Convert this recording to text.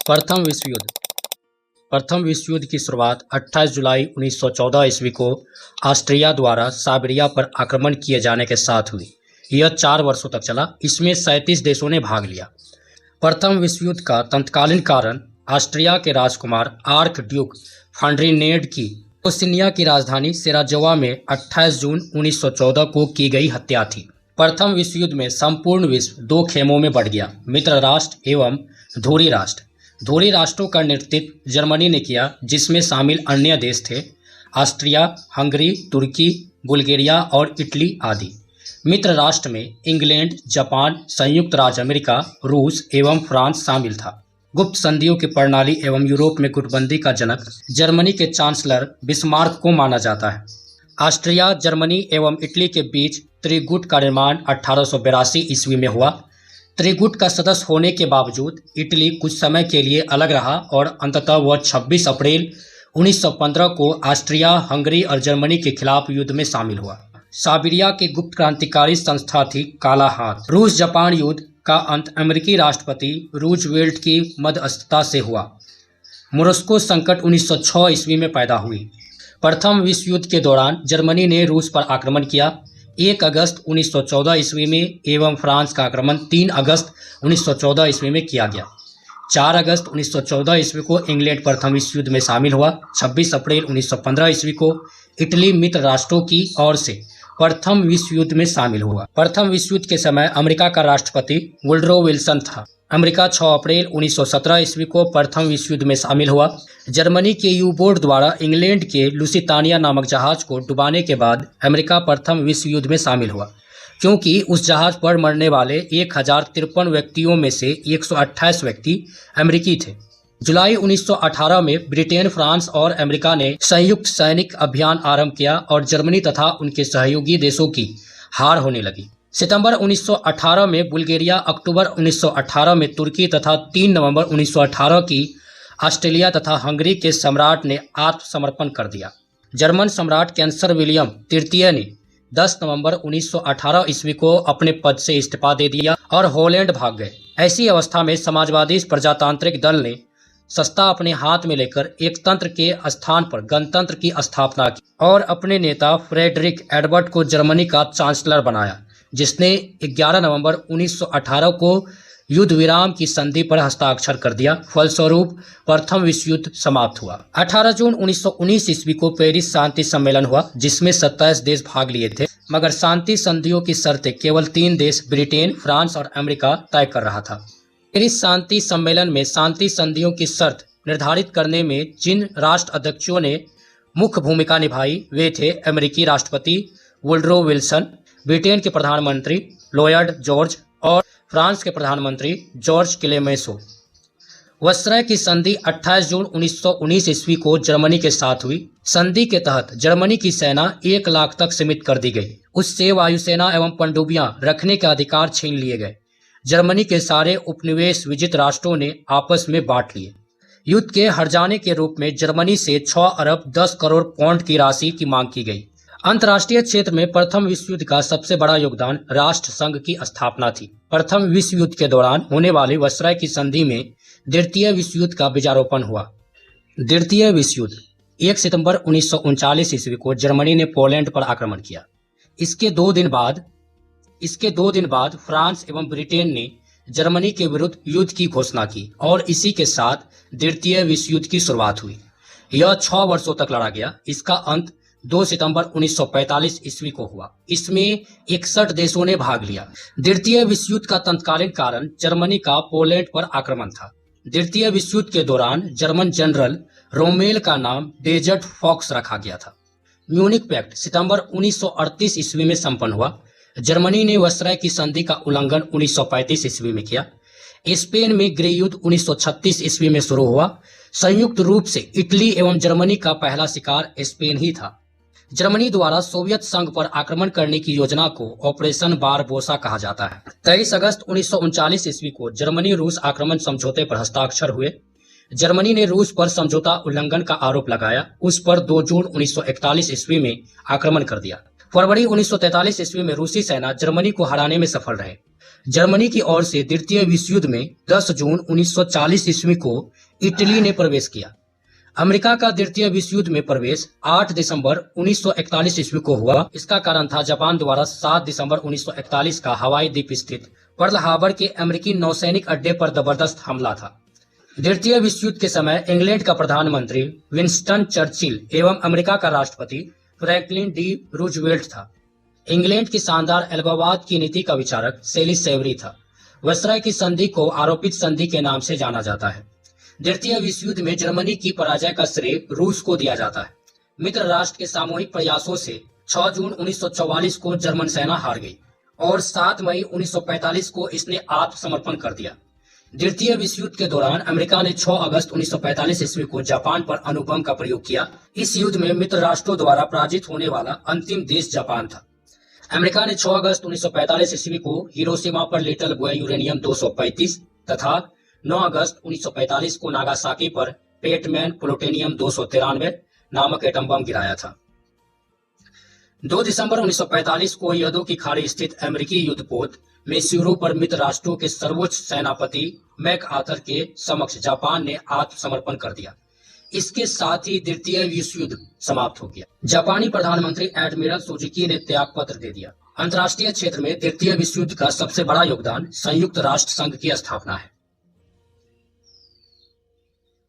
प्रथम विश्व युद्ध। प्रथम विश्व युद्ध की शुरुआत 28 जुलाई 1914 ईस्वी को ऑस्ट्रिया द्वारा साइबेरिया पर आक्रमण किए जाने के साथ हुई। यह 4 वर्षों तक चला। इसमें 37 देशों ने भाग लिया। प्रथम विश्व युद्ध का तत्कालीन कारण ऑस्ट्रिया के राजकुमार आर्क ड्यूक फर्डिनेंड की बोस्निया की राजधानी सेराजेवो में 28 जून 1914 को की गई हत्या थी। प्रथम विश्व युद्ध में संपूर्ण विश्व 2 खेमों में बढ़ गया, मित्र राष्ट्र एवं धुरी राष्ट्र। धुरी राष्ट्रों का नेतृत्व जर्मनी ने किया, जिसमें शामिल अन्य देश थे ऑस्ट्रिया, हंगरी, तुर्की, बुल्गारिया और इटली आदि। मित्र राष्ट्र में इंग्लैंड, जापान, संयुक्त राज्य अमेरिका, रूस एवं फ्रांस शामिल था। गुप्त संधियों की प्रणाली एवं यूरोप में गुटबंदी का जनक जर्मनी के चांसलर बिस्मार्क को माना जाता है। ऑस्ट्रिया, जर्मनी एवं इटली के बीच त्रिगुट का निर्माण 1882 ईस्वी में हुआ। त्रिगुट का सदस्य होने के बावजूद इटली कुछ समय के लिए अलग रहा और अंततः वह 26 अप्रैल 1915 को ऑस्ट्रिया, हंगरी और जर्मनी के खिलाफ युद्ध में शामिल हुआ। साइबेरिया की गुप्त क्रांतिकारी संस्था थी काला हाथ। रूस जापान युद्ध का अंत अमेरिकी राष्ट्रपति रूजवेल्ट की मध्यस्थता से हुआ। मोरस्को संकट 1906 ईस्वी में पैदा हुई। प्रथम विश्व युद्ध के दौरान जर्मनी ने रूस पर आक्रमण किया 1 अगस्त 1914 ईस्वी में एवं फ्रांस का आक्रमण 3 अगस्त 1914 ईस्वी में किया गया। 4 अगस्त 1914 ईस्वी को इंग्लैंड प्रथम विश्व युद्ध में शामिल हुआ। 26 अप्रैल 1915 ईस्वी को इटली मित्र राष्ट्रों की ओर से प्रथम विश्व युद्ध में शामिल हुआ। प्रथम विश्व युद्ध के समय अमेरिका का राष्ट्रपति वुडरो विल्सन था। अमेरिका 6 अप्रैल 1917 ईस्वी को प्रथम विश्व युद्ध में शामिल हुआ। जर्मनी के यू बोट द्वारा इंग्लैंड के लुसितानिया नामक जहाज को डुबाने के बाद अमेरिका प्रथम विश्व युद्ध में शामिल हुआ, क्योंकि उस जहाज पर मरने वाले 1053 व्यक्तियों में से 128 व्यक्ति अमेरिकी थे। जुलाई 1918 में ब्रिटेन, फ्रांस और अमेरिका ने संयुक्त सैनिक अभियान आरंभ किया और जर्मनी तथा उनके सहयोगी देशों की हार होने लगी। सितंबर 1918 में बुल्गारिया, अक्टूबर 1918 में तुर्की तथा 3 नवंबर 1918 की ऑस्ट्रेलिया तथा हंगरी के सम्राट ने आत्मसमर्पण कर दिया। जर्मन सम्राट कैंसर विलियम तृतीय ने 10 नवंबर 1918 ईस्वी को अपने पद से इस्तीफा दे दिया और हॉलैंड भाग गए। ऐसी अवस्था में समाजवादी प्रजातांत्रिक दल ने सत्ता अपने हाथ में लेकर एक तंत्र के स्थान पर गणतंत्र की स्थापना की और अपने नेता फ्रेडरिक एडवर्ड को जर्मनी का चांसलर बनाया, जिसने 11 नवंबर 1918 को युद्ध विराम की संधि पर हस्ताक्षर कर दिया। फलस्वरूप प्रथम विश्व युद्ध समाप्त हुआ। 18 जून 1919 ईस्वी को पेरिस शांति सम्मेलन हुआ, जिसमें 27 देश भाग लिए थे, मगर शांति संधियों की शर्तें केवल 3 देश ब्रिटेन, फ्रांस और अमेरिका तय कर रहा था। पेरिस शांति सम्मेलन में शांति संधियों की शर्त निर्धारित करने में जिन राष्ट्र अध्यक्षों ने मुख्य भूमिका निभाई वे थे अमेरिकी राष्ट्रपति वुडरो विल्सन, ब्रिटेन के प्रधानमंत्री लॉयड जॉर्ज और फ्रांस के प्रधानमंत्री जॉर्ज क्लेमेंसो। वर्साय की संधि 28 जून 1919 ईस्वी को जर्मनी के साथ हुई। संधि के तहत जर्मनी की सेना 1 लाख तक सीमित कर दी गई। उससे वायुसेना एवं पनडुब्बियां रखने के अधिकार छीन लिए गए। जर्मनी के सारे उपनिवेश विजित राष्ट्रों ने आपस में बांट लिए। युद्ध के हर्जाने के रूप में जर्मनी से 6 अरब 10 करोड़ पाउंड की राशि की मांग की गई। अंतर्राष्ट्रीय क्षेत्र में प्रथम विश्व युद्ध का सबसे बड़ा योगदान राष्ट्र संघ की स्थापना थी। प्रथम विश्व युद्ध के दौरान होने वाली वर्साय की संधि में द्वितीय विश्व युद्ध का बीजारोपण हुआ। द्वितीय विश्व युद्ध 1 सितंबर 1939 ईस्वी को जर्मनी ने पोलैंड पर आक्रमण किया। इसके दो दिन बाद फ्रांस एवं ब्रिटेन ने जर्मनी के विरुद्ध युद्ध की घोषणा की और इसी के साथ द्वितीय विश्व युद्ध की शुरुआत हुई। यह 6 वर्षों तक लड़ा गया। इसका अंत 2 सितंबर 1945 ईस्वी को हुआ। इसमें 61 देशों ने भाग लिया। द्वितीय विश्व युद्ध का तत्कालीन कारण जर्मनी का पोलैंड पर आक्रमण था। द्वितीय विश्व युद्ध के दौरान जर्मन जनरल रोमेल का नाम डेजर्ट फॉक्स रखा गया था। म्यूनिक पैक्ट सितंबर 1938 ईस्वी में संपन्न हुआ। जर्मनी ने वर्साय की संधि का उल्लंघन 1935 ईस्वी में किया। स्पेन में गृह युद्ध 1936 ईस्वी में शुरू हुआ। संयुक्त रूप से इटली एवं जर्मनी का पहला शिकार स्पेन ही था। जर्मनी द्वारा सोवियत संघ पर आक्रमण करने की योजना को ऑपरेशन बारबोसा कहा जाता है। 23 अगस्त 1939 ईस्वी को जर्मनी रूस आक्रमण समझौते पर हस्ताक्षर हुए। जर्मनी ने रूस पर समझौता उल्लंघन का आरोप लगाया। उस पर 2 जून 1941 ईस्वी में आक्रमण कर दिया। फरवरी 1943 ईस्वी में रूसी सेना जर्मनी को हराने में सफल रहे। जर्मनी की ओर से द्वितीय विश्व युद्ध में 10 जून 1940 ईस्वी को इटली ने प्रवेश किया। अमेरिका का द्वितीय विश्व युद्ध में प्रवेश 8 दिसंबर 1941 ईस्वी को हुआ। इसका कारण था जापान द्वारा 7 दिसंबर 1941 का हवाई द्वीप स्थित पर्ल हार्बर के अमेरिकी नौसैनिक अड्डे पर जबरदस्त हमला था। द्वितीय विश्व युद्ध के समय इंग्लैंड का प्रधानमंत्री विंस्टन चर्चिल एवं अमेरिका का राष्ट्रपति फ्रैंकलिन डी रूजवेल्ट था। इंग्लैंड की शानदार अलगाववाद की नीति का विचारक सेली सेवरी था। वायसराय की संधि को आरोपित संधि के नाम से जाना जाता है। द्वितीय विश्व युद्ध में जर्मनी की पराजय का श्रेय रूस को दिया जाता है। मित्र राष्ट्र के सामूहिक प्रयासों से 6 जून 1944 को जर्मन सेना हार गई और 7 मई 1945 को इसने आत्मसमर्पण कर दिया। द्वितीय विश्व युद्ध के दौरान अमेरिका ने 6 अगस्त 1945 ईस्वी को जापान पर अणुबम का प्रयोग किया। इस युद्ध में मित्र राष्ट्रों द्वारा पराजित होने वाला अंतिम देश जापान था। अमेरिका ने 6 अगस्त 1945 ईस्वी को हिरोशिमा पर लिटिल बॉय यूरेनियम 235 तथा 9 अगस्त 1945 को नागासाकी पर पेटमैन प्लूटोनियम 293 नामक एटम बम गिराया था। 2 दिसंबर 1945 को यदो की खाड़ी स्थित अमेरिकी युद्धपोत मेसूरो पर मित्र राष्ट्रों के सर्वोच्च सेनापति मैक आर्थर के समक्ष जापान ने आत्मसमर्पण कर दिया। इसके साथ ही द्वितीय विश्व युद्ध समाप्त हो गया। जापानी प्रधानमंत्री एडमिरल सुजुकी ने त्याग पत्र दे दिया। अंतर्राष्ट्रीय क्षेत्र में द्वितीय विश्व युद्ध का सबसे बड़ा योगदान संयुक्त राष्ट्र संघ की स्थापना है।